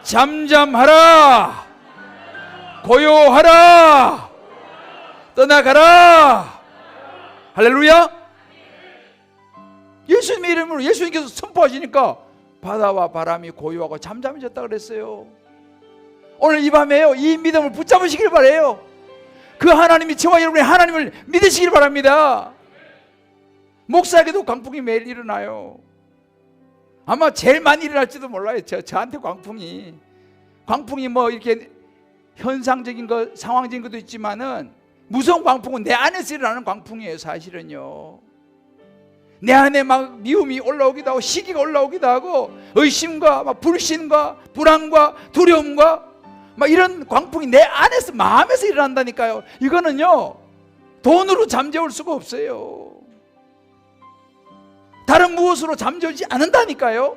잠잠하라, 고요하라, 떠나가라. 할렐루야. 예수님의 이름으로 예수님께서 선포하시니까 바다와 바람이 고요하고 잠잠해졌다 그랬어요. 오늘 이 밤에요, 이 믿음을 붙잡으시길 바라요. 그 하나님이 저와 여러분의 하나님을 믿으시길 바랍니다. 목사에게도 광풍이 매일 일어나요. 아마 제일 많이 일어날지도 몰라요. 저한테 광풍이 뭐 이렇게 현상적인 것, 상황적인 것도 있지만은 무서운 광풍은 내 안에서 일어나는 광풍이에요. 사실은요, 내 안에 막 미움이 올라오기도 하고 시기가 올라오기도 하고 의심과 막 불신과 불안과 두려움과 막 이런 광풍이 내 안에서, 마음에서 일어난다니까요. 이거는요 돈으로 잠재울 수가 없어요. 다른 무엇으로 잠재우지 않는다니까요.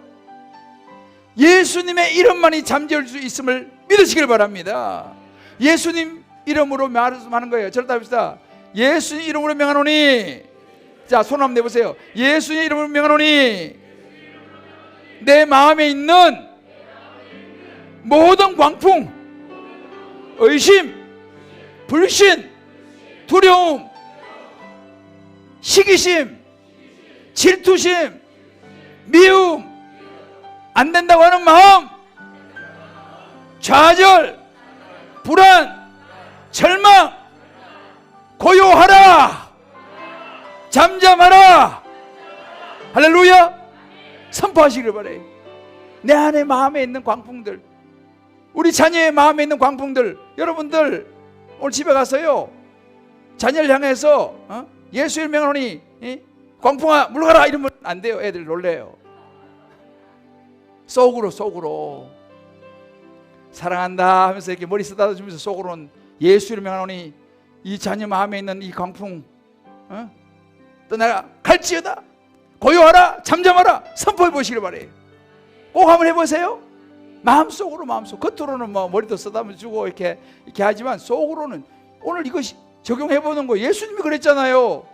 예수님의 이름만이 잠재울 수 있음을 믿으시길 바랍니다. 예수님 이름으로 말하는 거예요. 저를 따릅시다. 예수님 이름으로 명하노니, 자, 손 한번 내보세요. 예수님 이름으로 명하노니 내 마음에 있는 모든 광풍, 의심, 불신, 두려움, 시기심, 질투심, 미움, 안 된다고 하는 마음, 좌절, 불안, 절망, 고요하라, 잠잠하라. 할렐루야. 선포하시길 바래요. 내 안에 마음에 있는 광풍들, 우리 자녀의 마음에 있는 광풍들, 여러분들 오늘 집에 가서요 자녀를 향해서 예수의 명하노니 광풍아 물러가라 이러면 안 돼요. 애들 놀래요. 속으로 사랑한다 하면서 이렇게 머리 쓰다듬 주면서 속으로는 예수의 명하노니 이 자녀 마음에 있는 이 광풍 떠나가 갈지어다, 고요하라, 잠잠하라 선포해 보시길 바래요. 꼭 한번 해보세요. 마음속으로 겉으로는 뭐 머리도 쓰다듬어주고 이렇게 하지만 속으로는 오늘 이것이 적용해보는 거. 예수님이 그랬잖아요.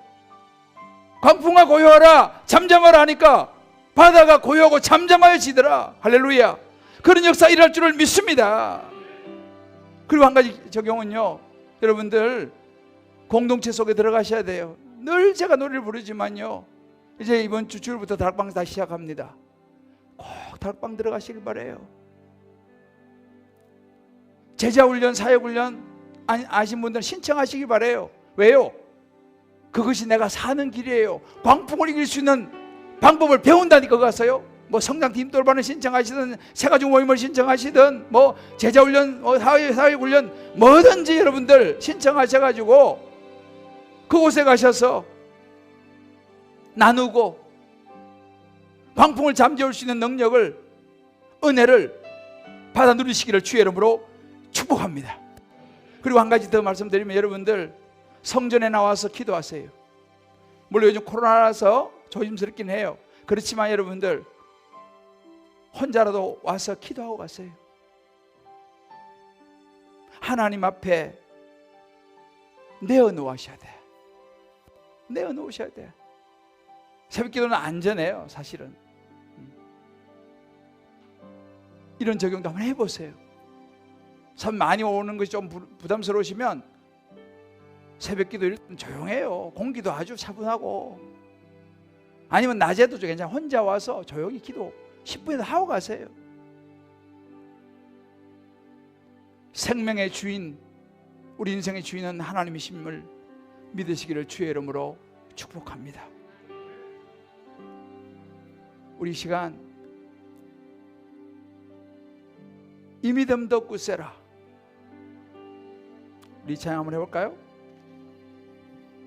광풍아 고요하라, 잠잠하라 하니까 바다가 고요하고 잠잠하여지더라. 할렐루야. 그런 역사 일어날 줄을 믿습니다. 그리고 한 가지 적용은요, 여러분들 공동체 속에 들어가셔야 돼요. 늘 제가 노래를 부르지만요, 이제 이번 주 주일부터 다락방 다시 시작합니다. 꼭 다락방 들어가시길 바래요. 제자훈련, 사역훈련 아신 분들은 신청하시길 바래요. 왜요? 그것이 내가 사는 길이에요. 광풍을 이길 수 있는 방법을 배운다니까. 가서요, 뭐 성장팀 돌반을 신청하시든 새가족 모임을 신청하시든 뭐 제자훈련, 사회훈련 뭐든지 여러분들 신청하셔가지고 그곳에 가셔서 나누고 광풍을 잠재울 수 있는 능력을, 은혜를 받아 누리시기를 주의 이름으로 축복합니다. 그리고 한 가지 더 말씀드리면, 여러분들 성전에 나와서 기도하세요. 물론 요즘 코로나라서 조심스럽긴 해요. 그렇지만 여러분들 혼자라도 와서 기도하고 가세요. 하나님 앞에 내어놓으셔야 돼. 내어놓으셔야 돼. 새벽기도는 안전해요, 사실은. 이런 적용도 한번 해보세요. 참 많이 오는 것이 좀 부담스러우시면 새벽기도 조용해요. 공기도 아주 차분하고, 아니면 낮에도 괜찮아. 혼자 와서 조용히 기도 10분이라도 하고 가세요. 생명의 주인, 우리 인생의 주인은 하나님이심을 믿으시기를 주의 이름으로 축복합니다. 우리 시간 이 믿음 더 굳세라. 우리 찬양 한번 해볼까요?